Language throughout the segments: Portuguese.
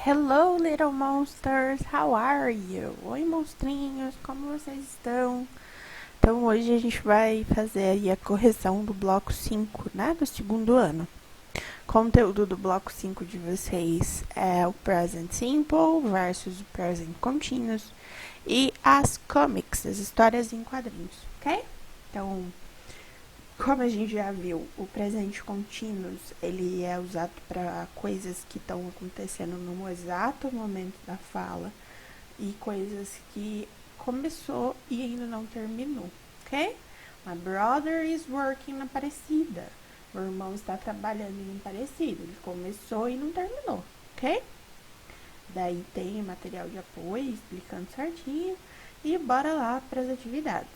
Hello, little monsters, how are you? Oi, monstrinhos, como vocês estão? Então, hoje a gente vai fazer aí a correção do bloco 5, né, do segundo ano. O conteúdo do bloco 5 de vocês é o present simple versus o present continuous e as comics, as histórias em quadrinhos, ok? Então, como a gente já viu, o presente continuous, ele é usado para coisas que estão acontecendo no exato momento da fala e coisas que começou e ainda não terminou, ok? My brother is working na Aparecida. Meu irmão está trabalhando em Aparecida. Ele começou e não terminou, ok? Daí tem material de apoio explicando certinho e bora lá para as atividades.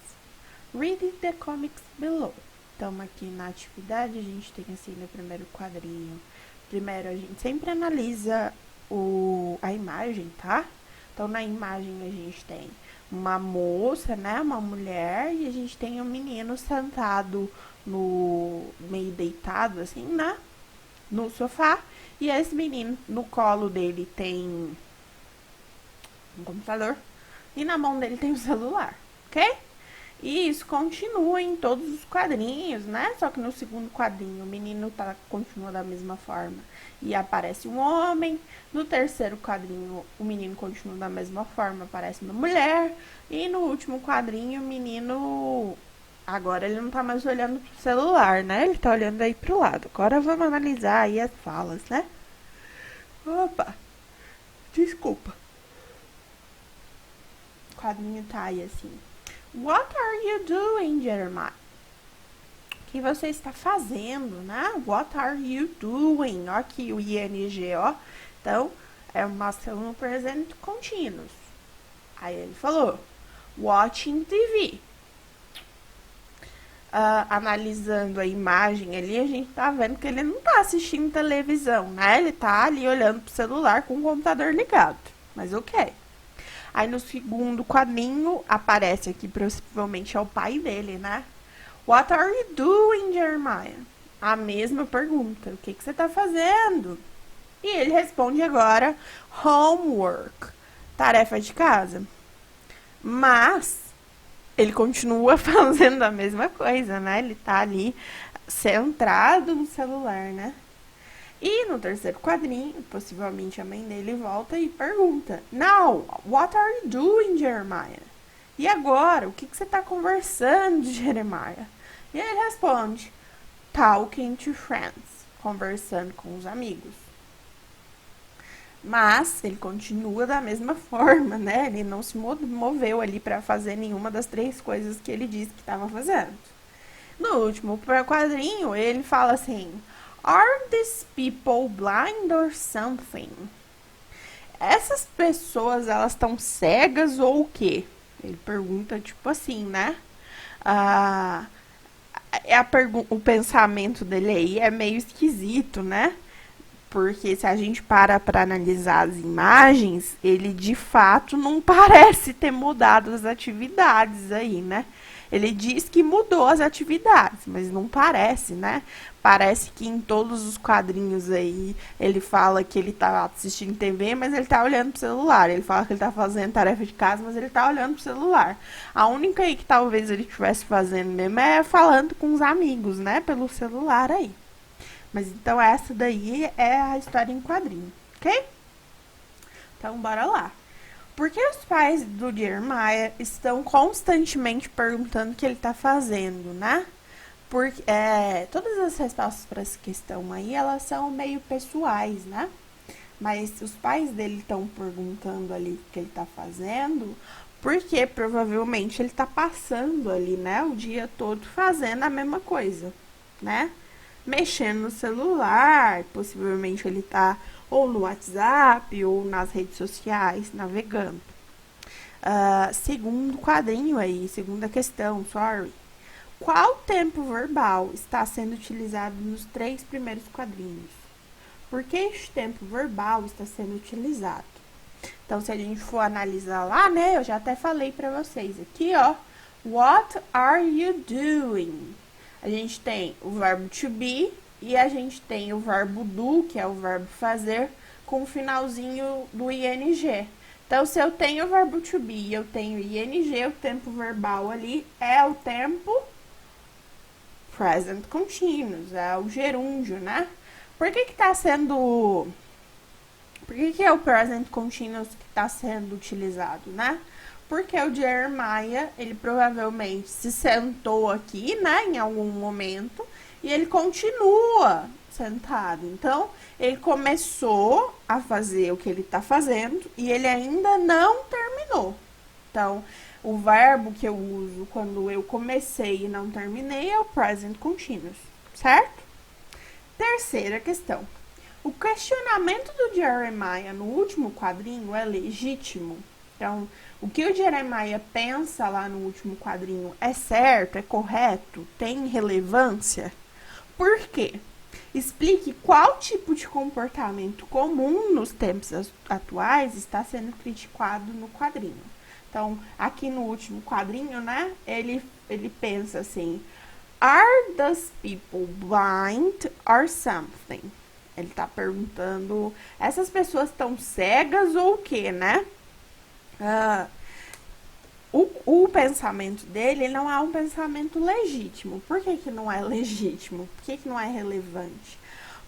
Read the comics below. Então, aqui na atividade, a gente tem assim no primeiro quadrinho. Primeiro, a gente sempre analisa a imagem, tá? Então, na imagem, a gente tem uma moça, né? Uma mulher, e a gente tem um menino sentado no meio deitado, assim, né? No sofá. E esse menino, no colo dele, tem um computador. E na mão dele tem um celular, ok? E isso continua em todos os quadrinhos, né? Só que no segundo quadrinho o menino continua da mesma forma e aparece um homem. No terceiro quadrinho o menino continua da mesma forma, aparece uma mulher. E no último quadrinho o menino... Agora ele não tá mais olhando pro celular, né? Ele tá olhando aí pro lado. Agora vamos analisar aí as falas, né? Opa, desculpa. O quadrinho tá aí assim. What are you doing, Jeremiah? O que você está fazendo, né? What are you doing? Ó, aqui o ing, ó. Então, é uma ação no presente continuous. Aí ele falou, watching TV. Analisando a imagem ali, a gente tá vendo que ele não tá assistindo televisão, né? Ele tá ali olhando pro celular com o computador ligado. Mas ok. Aí no segundo quadrinho aparece aqui, possivelmente é o pai dele, né? What are you doing, Jeremiah? A mesma pergunta. O que você tá fazendo? E ele responde agora, homework. Tarefa de casa. Mas ele continua fazendo a mesma coisa, né? Ele tá ali centrado no celular, né? E no terceiro quadrinho, possivelmente a mãe dele volta e pergunta: Now, what are you doing, Jeremiah? E agora, o que você está conversando, Jeremiah? E ele responde: Talking to friends, conversando com os amigos. Mas ele continua da mesma forma, né? Ele não se moveu ali para fazer nenhuma das três coisas que ele disse que estava fazendo. No último quadrinho, ele fala assim: Are these people blind or something? Essas pessoas, elas estão cegas ou o quê? Ele pergunta, tipo assim, né? O pensamento dele aí é meio esquisito, né? Porque se a gente para analisar as imagens, ele de fato não parece ter mudado as atividades aí, né? Ele diz que mudou as atividades, mas não parece, né? Parece que em todos os quadrinhos aí ele fala que ele tá assistindo TV, mas ele tá olhando pro celular. Ele fala que ele tá fazendo tarefa de casa, mas ele tá olhando pro celular. A única aí que talvez ele estivesse fazendo mesmo é falando com os amigos, né? Pelo celular aí. Mas então essa daí é a história em quadrinho, ok? Então bora lá. Por que os pais do Jeremiah estão constantemente perguntando o que ele está fazendo, né? Porque todas as respostas para essa questão aí, elas são meio pessoais, né? Mas os pais dele estão perguntando ali o que ele está fazendo, porque provavelmente ele está passando ali, né? O dia todo fazendo a mesma coisa, né? Mexendo no celular, possivelmente ele está ou no WhatsApp ou nas redes sociais, navegando. Segundo quadrinho aí, segunda questão, sorry. Qual tempo verbal está sendo utilizado nos 3 primeiros quadrinhos? Por que este tempo verbal está sendo utilizado? Então, se a gente for analisar lá, né, eu já até falei para vocês aqui, ó. What are you doing? A gente tem o verbo to be e a gente tem o verbo do, que é o verbo fazer, com o finalzinho do ing. Então, se eu tenho o verbo to be e eu tenho ing, o tempo verbal ali é o tempo present continuous, é o gerúndio, né? Por que tá sendo... Por que é o present continuous que está sendo utilizado, né? Porque o Jeremiah, ele provavelmente se sentou aqui, né, em algum momento, e ele continua sentado. Então, ele começou a fazer o que ele está fazendo e ele ainda não terminou. Então, o verbo que eu uso quando eu comecei e não terminei é o present continuous, certo? Terceira questão. O questionamento do Jeremiah no último quadrinho é legítimo? Então, o que o Jeremiah pensa lá no último quadrinho é certo, é correto, tem relevância? Por quê? Explique qual tipo de comportamento comum nos tempos atuais está sendo criticado no quadrinho. Então, aqui no último quadrinho, né, ele pensa assim: Are those people blind or something? Ele tá perguntando, essas pessoas estão cegas ou o quê, né? O pensamento dele não é um pensamento legítimo. Por que não é legítimo? Por que não é relevante?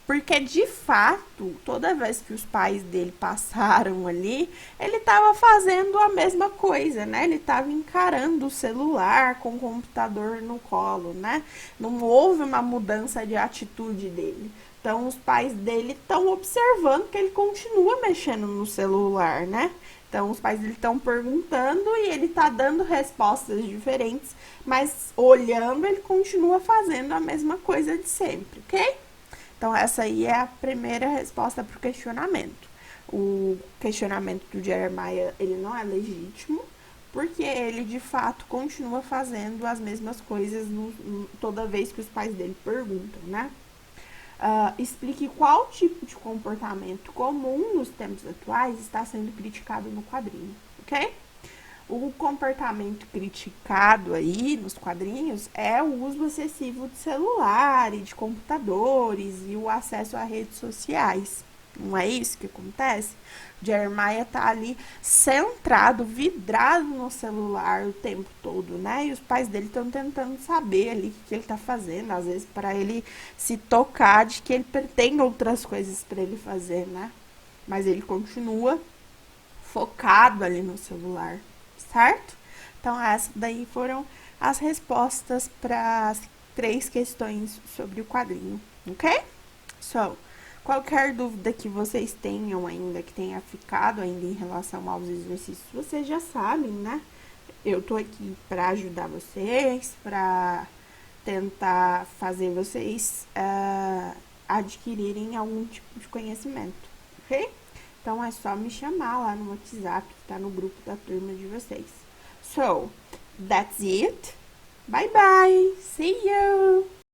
Porque, de fato, toda vez que os pais dele passaram ali, ele estava fazendo a mesma coisa, né? Ele estava encarando o celular com o computador no colo, né? Não houve uma mudança de atitude dele. Então, os pais dele estão observando que ele continua mexendo no celular, né? Então, os pais dele estão perguntando e ele está dando respostas diferentes, mas olhando, ele continua fazendo a mesma coisa de sempre, ok? Então, essa aí é a primeira resposta para o questionamento. O questionamento do Jeremiah, ele não é legítimo, porque ele, de fato, continua fazendo as mesmas coisas toda vez que os pais dele perguntam, né? Explique qual tipo de comportamento comum nos tempos atuais está sendo criticado no quadrinho, ok? O comportamento criticado aí nos quadrinhos é o uso excessivo de celular e de computadores e o acesso a redes sociais. Não é isso que acontece? Jeremiah tá ali centrado, vidrado no celular o tempo todo, né? E os pais dele estão tentando saber ali o que ele tá fazendo, às vezes para ele se tocar de que ele tem outras coisas para ele fazer, né? Mas ele continua focado ali no celular, certo? Então, essas daí foram as respostas para as 3 questões sobre o quadrinho, ok? So, qualquer dúvida que vocês tenham ainda, que tenha ficado ainda em relação aos exercícios, vocês já sabem, né? Eu tô aqui para ajudar vocês, para tentar fazer vocês adquirirem algum tipo de conhecimento, ok? Então, é só me chamar lá no WhatsApp, que tá no grupo da turma de vocês. So, that's it. Bye bye. See you.